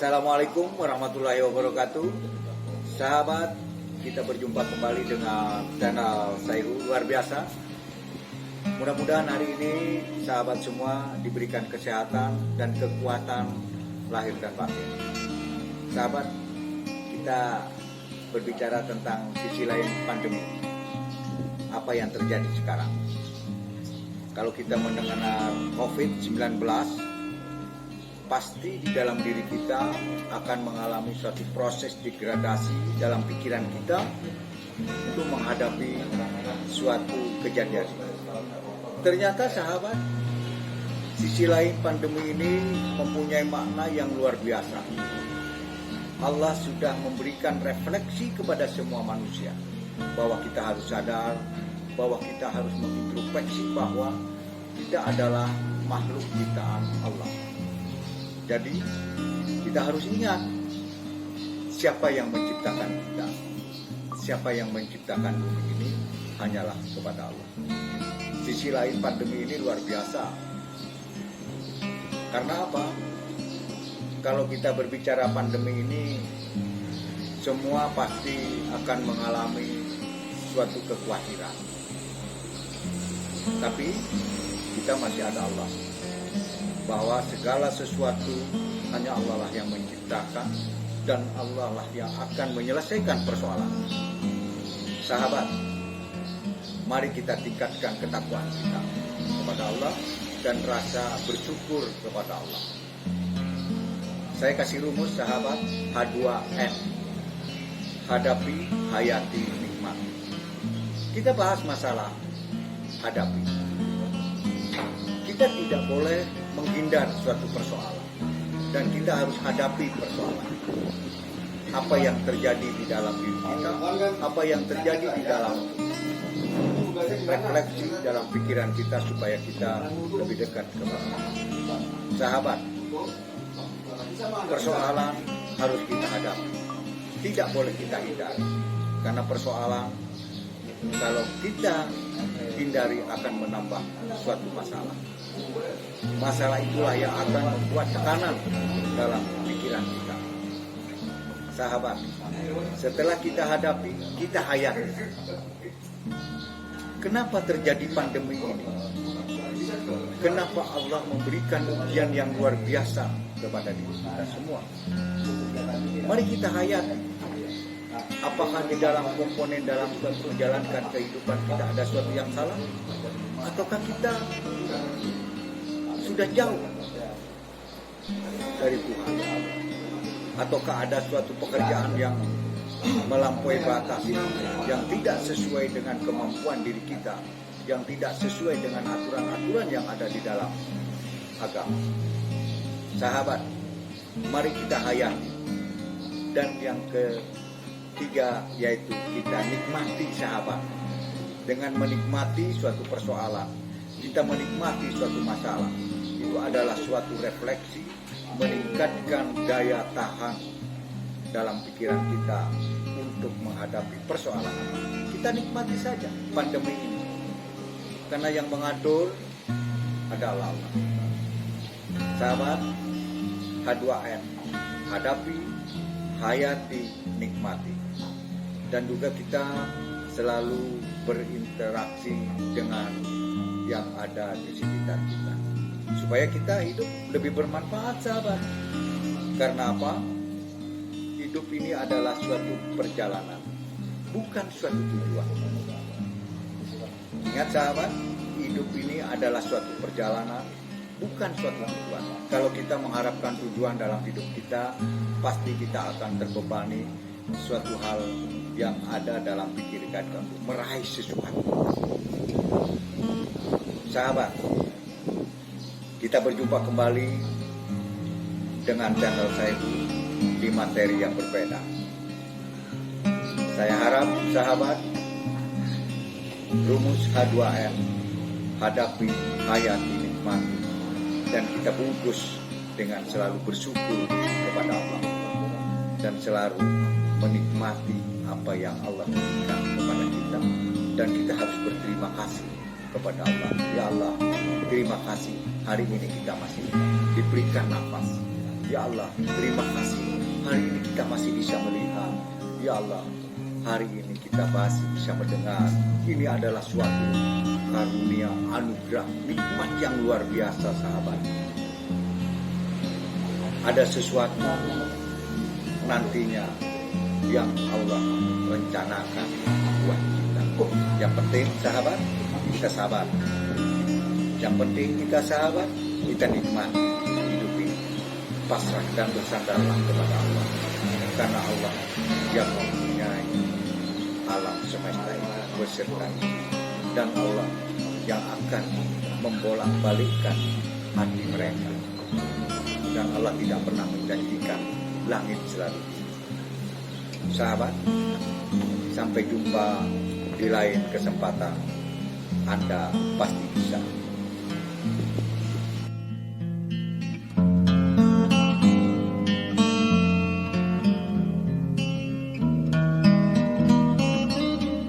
Assalamualaikum warahmatullahi wabarakatuh. Sahabat, kita berjumpa kembali dengan channel Sayhu luar biasa. Mudah-mudahan hari ini sahabat semua diberikan kesehatan dan kekuatan lahir dan batin. Sahabat, kita berbicara tentang sisi lain pandemi. Apa yang terjadi sekarang? Kalau kita mendengar COVID-19, pasti di dalam diri kita akan mengalami suatu proses degradasi dalam pikiran kita untuk menghadapi suatu kejadian. Ternyata sahabat, sisi lain pandemi ini mempunyai makna yang luar biasa. Allah sudah memberikan refleksi kepada semua manusia bahwa kita harus sadar, bahwa kita harus mengintrospeksi bahwa kita adalah makhluk ciptaan Allah. Jadi kita harus ingat siapa yang menciptakan kita. Siapa yang menciptakan bumi ini hanyalah kepada Allah. Sisi lain pandemi ini luar biasa. Karena apa? Kalau kita berbicara pandemi ini, semua pasti akan mengalami suatu kekhawatiran. Tapi kita masih ada Allah. Bahwa segala sesuatu hanya Allah lah yang menciptakan dan Allah lah yang akan menyelesaikan persoalan. Sahabat, mari kita tingkatkan ketakwaan kita kepada Allah dan rasa bersyukur kepada Allah. Saya kasih rumus sahabat, H2M. Hadapi, hayati, nikmati. Kita bahas masalah hadapi. Kita tidak boleh menghindar suatu persoalan dan kita harus hadapi persoalan. Apa yang terjadi di dalam diri kita, apa yang terjadi di dalam refleksi dalam pikiran kita supaya kita lebih dekat kepada Allah. Sahabat, persoalan harus kita hadapi. Tidak boleh kita hindari. Karena persoalan kalau kita hindari akan menambah suatu masalah. Masalah itulah yang akan membuat tekanan dalam pikiran kita. Sahabat, setelah kita hadapi, kita hayati. Kenapa terjadi pandemi ini? Kenapa Allah memberikan ujian yang luar biasa kepada diri kita semua? Mari kita hayati. Apakah di dalam komponen dalam menjalankan kehidupan kita ada sesuatu yang salah? Ataukah kita sudah jauh dari Tuhan? Ataukah ada suatu pekerjaan yang melampaui batas, yang tidak sesuai dengan kemampuan diri kita, yang tidak sesuai dengan aturan-aturan yang ada di dalam agama? Sahabat, mari kita hayati. Dan yang ketiga yaitu kita nikmati sahabat. Dengan menikmati suatu persoalan, kita menikmati suatu masalah, itu adalah suatu refleksi meningkatkan daya tahan dalam pikiran kita untuk menghadapi persoalan. Kita nikmati saja pandemi ini, karena yang mengatur adalah Allah. Sahabat, H2M, hadapi, hayati, nikmati. Dan juga kita selalu berinteraksi dengan yang ada di sekitar kita supaya kita hidup lebih bermanfaat sahabat. Karena apa? Hidup ini adalah suatu perjalanan, bukan suatu tujuan. Ingat sahabat, hidup ini adalah suatu perjalanan, bukan suatu tujuan. Kalau kita mengharapkan tujuan dalam hidup kita, pasti kita akan terbebani suatu hal yang ada dalam pikiran kita untuk meraih sesuatu. Sahabat, kita berjumpa kembali dengan channel saya di materi yang berbeda. Saya harap sahabat, rumus H2M, hadapi, hayati, nikmati, dan kita bungkus dengan selalu bersyukur kepada Allah dan selalu menikmati apa yang Allah berikan kepada kita, dan kita harus berterima kasih kepada Allah. Ya Allah, terima kasih hari ini kita masih diberikan nafas. Ya Allah, terima kasih. Hari ini kita masih bisa melihat. Ya Allah, hari ini kita masih bisa mendengar. Ini adalah suatu karunia, anugerah, nikmat yang luar biasa, sahabat. Ada sesuatu nantinya yang Allah rencanakan buat kita. Yang penting, sahabat, kita sabar. Yang penting kita sahabat, kita nikmati hidup ini. Pasrah dan bersandarlah kepada Allah. Karena Allah yang mempunyai alam semesta ini beserta ini. Dan Allah yang akan membolak-balikkan hati mereka. Dan Allah tidak pernah menjanjikan langit selalu. Sahabat, sampai jumpa di lain kesempatan. Anda pasti bisa.